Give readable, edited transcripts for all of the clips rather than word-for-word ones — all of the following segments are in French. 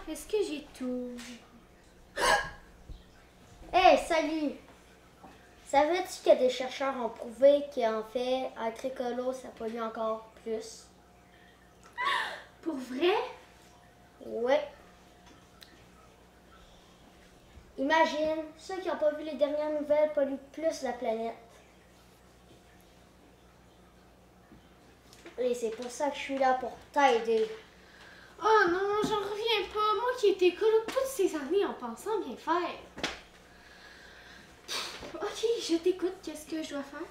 est-ce que j'ai tout? Hey, salut! Savais-tu que des chercheurs ont prouvé qu'en fait, être écolo, ça pollue encore plus? Pour vrai? Ouais. Imagine, ceux qui n'ont pas vu les dernières nouvelles polluent plus la planète. Et c'est pour ça que je suis là pour t'aider. Oh non, j'en reviens pas. Moi qui étais écolo toutes ces années en pensant bien faire. Ok, je t'écoute. Qu'est-ce que je dois faire?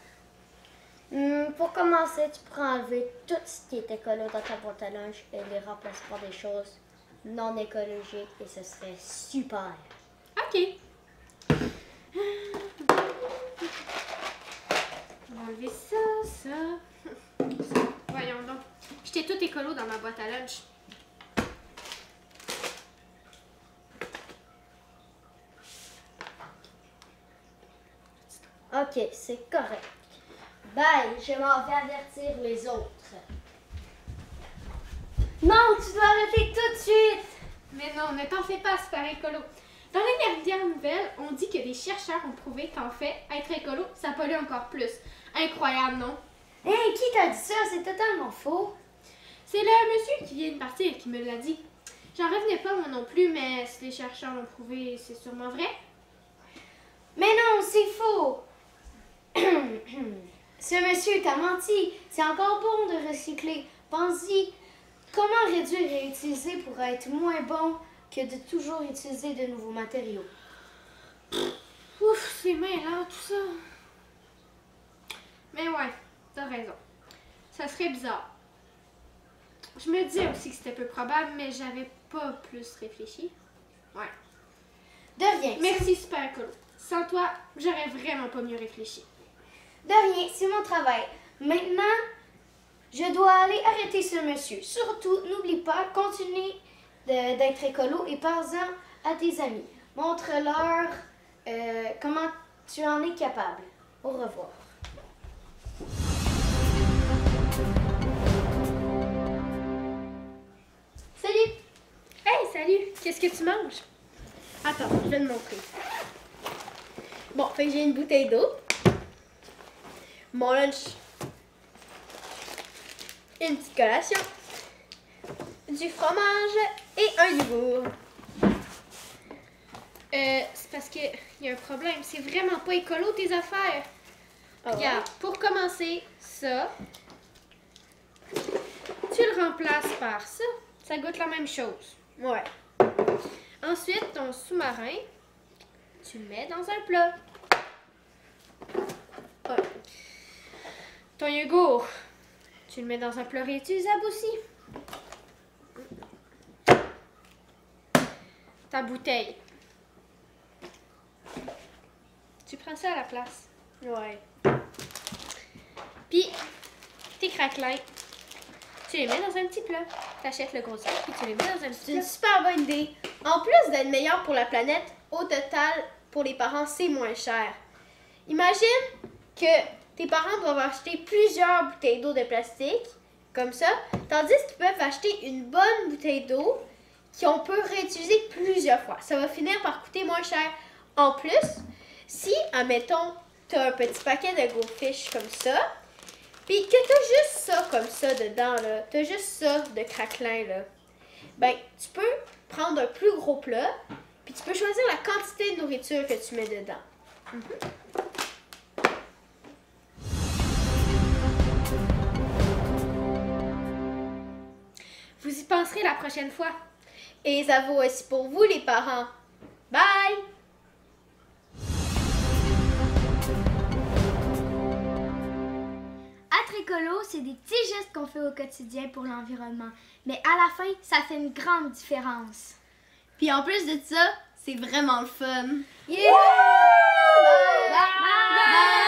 Pour commencer, tu pourras enlever tout ce qui est écolo dans ta boîte à lunch et les remplacer par des choses non écologiques et ce serait super. Ok. On va enlever ça. Voyons donc. J'étais tout écolo dans ma boîte à lunch. Ok, c'est correct. Bye, je m'en vais avertir les autres. Non, tu dois arrêter tout de suite! Mais non, ne t'en fais pas, super écolo. Dans les dernières nouvelles, on dit que des chercheurs ont prouvé qu'en fait, être écolo, ça pollue encore plus. Incroyable, non? Hey, qui t'a dit ça? C'est totalement faux. C'est le monsieur qui vient de partir qui me l'a dit. J'en revenais pas moi non plus, mais si les chercheurs l'ont prouvé, c'est sûrement vrai. Mais non, c'est faux! Ce monsieur t'a menti. C'est encore bon de recycler. Pense-y. Comment réduire et utiliser pour être moins bon que de toujours utiliser de nouveaux matériaux? Ouf, c'est mêlant tout ça. Mais ouais, t'as raison. Ça serait bizarre. Je me disais aussi que c'était peu probable, mais j'avais pas plus réfléchi. Ouais. De rien. Merci, super écolo. Sans toi, j'aurais vraiment pas mieux réfléchi. De rien, c'est mon travail. Maintenant, je dois aller arrêter ce monsieur. Surtout, n'oublie pas, continue d'être écolo et parle-en à tes amis. Montre-leur comment tu en es capable. Au revoir. Salut! Hey, salut! Qu'est-ce que tu manges? Attends, je vais te montrer. Bon, fait que j'ai une bouteille d'eau. Mon lunch. Une petite collation. Du fromage et un yogourt. C'est parce que y a un problème. C'est vraiment pas écolo tes affaires. Regarde, pour commencer, ça. Tu le remplaces par ça. Ça goûte la même chose. Ouais. Ensuite, ton sous-marin, tu le mets dans un plat. Ouais. Ton yogourt, tu le mets dans un plat réutilisable aussi. Ta bouteille. Tu prends ça à la place. Ouais. Puis, tes craquelins, tu les mets dans un petit plat. T'achètes le gros sac, puis tu les mets dans un petit plat. C'est une super bonne idée. En plus d'être meilleur pour la planète, au total, pour les parents, c'est moins cher. Imagine que tes parents doivent acheter plusieurs bouteilles d'eau de plastique, comme ça, tandis qu'ils peuvent acheter une bonne bouteille d'eau qu'on peut réutiliser plusieurs fois. Ça va finir par coûter moins cher. En plus, si, admettons, tu as un petit paquet de Goldfish comme ça, puis que tu as juste ça comme ça dedans, là, tu as juste ça de craquelin, là, ben, tu peux prendre un plus gros plat, puis tu peux choisir la quantité de nourriture que tu mets dedans. Vous y penserez la prochaine fois. Et ça vaut aussi pour vous, les parents. Bye! Être écolo, c'est des petits gestes qu'on fait au quotidien pour l'environnement. Mais à la fin, ça fait une grande différence. Puis en plus de ça, c'est vraiment le fun. Yeah! Bye! Bye! Bye!